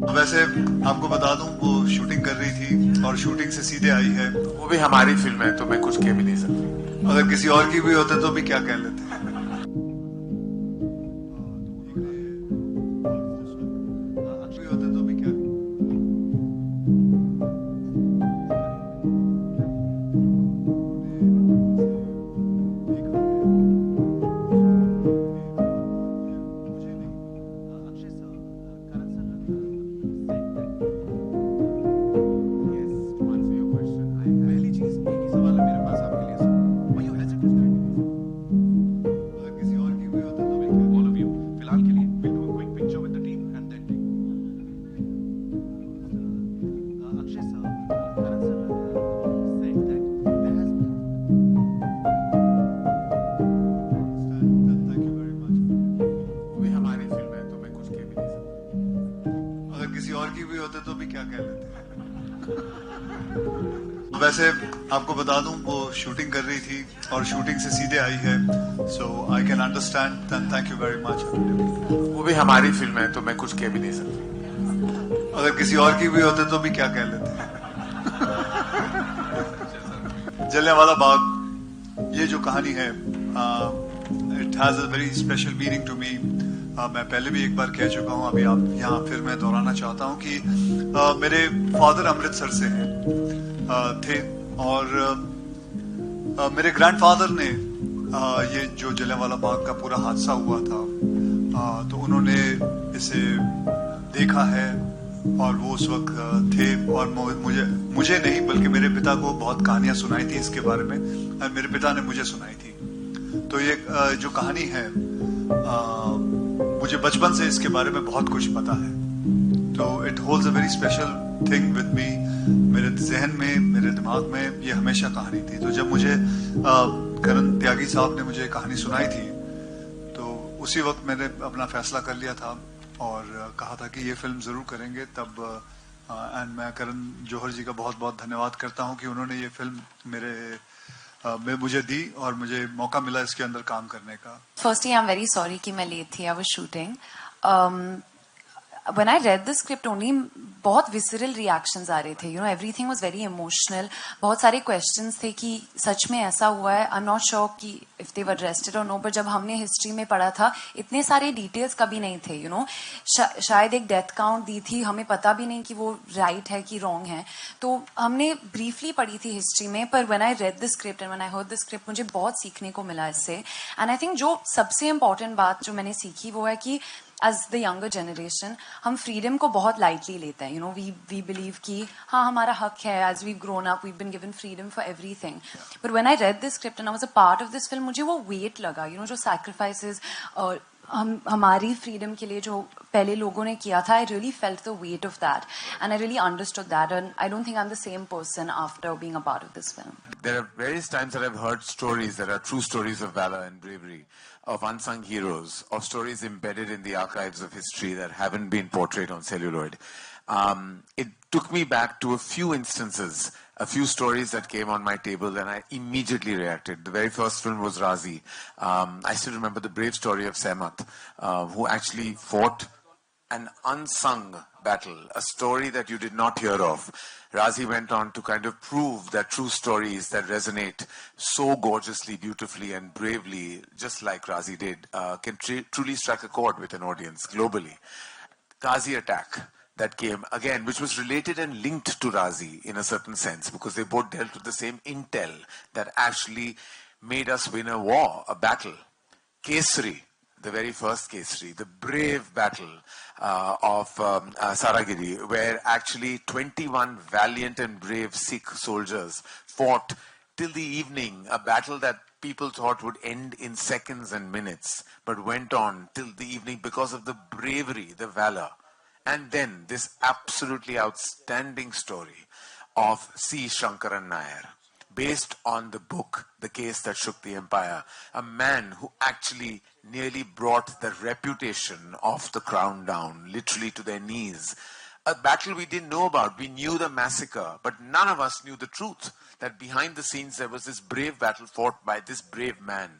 वैसे आपको बता दूं वो शूटिंग कर रही थी और शूटिंग से सीधे आई है। वो भी हमारी फिल्म है तो मैं कुछ कह भी नहीं सकती। अगर किसी और की भी होते तो भी क्या कह लेते। भी होते तो भी क्या। अगर किसी और की भी होते तो भी क्या। Thank you very much. वो भी हमारी फिल्म है तो मैं कुछ कह भी नहीं सकती। अगर किसी और की भी होते तो भी क्या कह लेते। वैसे आपको बता दूं वो शूटिंग कर रही थी और शूटिंग से सीधे आई है। So I can understand and thank you very much. वो भी हमारी फिल्म है तो मैं कुछ कह भी नहीं सकती। अगर किसी और की भी होते तो भी क्या कह लेते। जलियांवाला बाग ये जो कहानी है it has a very special meaning to me. मैं पहले भी एक बार कह चुका हूं, अभी आप यहाँ फिर मैं दोहराना चाहता हूं कि मेरे फादर अमृतसर से हैं थे और मेरे ग्रैंडफादर ने ये जो जलियांवाला बाग का पूरा हादसा हुआ था तो उन्होंने इसे देखा है और वो उस वक्त थे और मुझे मुझे नहीं बल्कि मेरे पिता को बहुत कहानियां सुनाई थी इसके बारे में। मेरे पिता ने मुझे सुनाई थी। तो ये जो कहानी है मुझे बचपन से इसके बारे में बहुत कुछ पता है। तो it holds a very special thing with me. मेरे जहन में मेरे दिमाग में ये हमेशा कहानी थी। तो जब मुझे करण त्यागी साहब ने मुझे कहानी सुनाई थी तो उसी वक्त मैंने अपना फैसला कर लिया था और कहा था कि ये फिल्म जरूर करेंगे। तब एंड मैं करण जौहर जी का बहुत बहुत धन्यवाद करता हूं कि उन्होंने ये फिल्म में मुझे दी और मुझे मौका मिला इसके अंदर काम करने का। Firstly, I'm very sorry कि मैं late थी. I was shooting. When I read the script only, बहुत visceral reactions आ रहे थे. You know, everything was very emotional. बहुत सारे questions थे कि सच में ऐसा हुआ है. I'm not sure कि if they were arrested or no. पर जब हमने history में पढ़ा था, इतने सारे details कभी नहीं थे. You know, शायद एक death count दी थी. हमें पता भी नहीं कि वो right है कि wrong है. तो हमने briefly पढ़ी थी history में. पर when I read the script and when I heard the script, मुझे बहुत सीखने को मिला इससे. And I think जो सबसे important बात जो मैंने सीखी वो है कि as the younger generation, हम freedom को बहुत lightly लेते हैं. You know, we believe कि हाँ हमारा हक है. As we've grown up, we've been given freedom for everything. But when I read this script and I was a part of this film, मुझे वो weight लगा. You know, जो sacrifices हमारी freedom के लिए जो पहले लोगों ने किया था, I really felt the weight of that, and I really understood that. And I don't think I'm the same person after being a part of this film. There are various times that I've heard stories that are true stories of valor and bravery, of unsung heroes, of stories embedded in the archives of history that haven't been portrayed on celluloid. It took me back to a few instances, a few stories that came on my table, and I immediately reacted. The very first film was Razi. I still remember the brave story of Sehmat, who actually fought an unsung battle, a story that you did not hear of. Razi went on to kind of prove that true stories that resonate so gorgeously, beautifully, and bravely, just like Razi did, can truly strike a chord with an audience globally. Ghazi attack that came again, which was related and linked to Razi in a certain sense, because they both dealt with the same intel that actually made us win a war, a battle. Kesari, the very first Kesari, the brave battle of Saragiri, where actually 21 valiant and brave Sikh soldiers fought till the evening, a battle that people thought would end in seconds and minutes, but went on till the evening because of the bravery, the valor. And then this absolutely outstanding story of C. Shankaran Nair, based on the book, The Case That Shook the Empire, a man who actually nearly brought the reputation of the crown down, literally to their knees. A battle we didn't know about. We knew the massacre, but none of us knew the truth, that behind the scenes there was this brave battle fought by this brave man.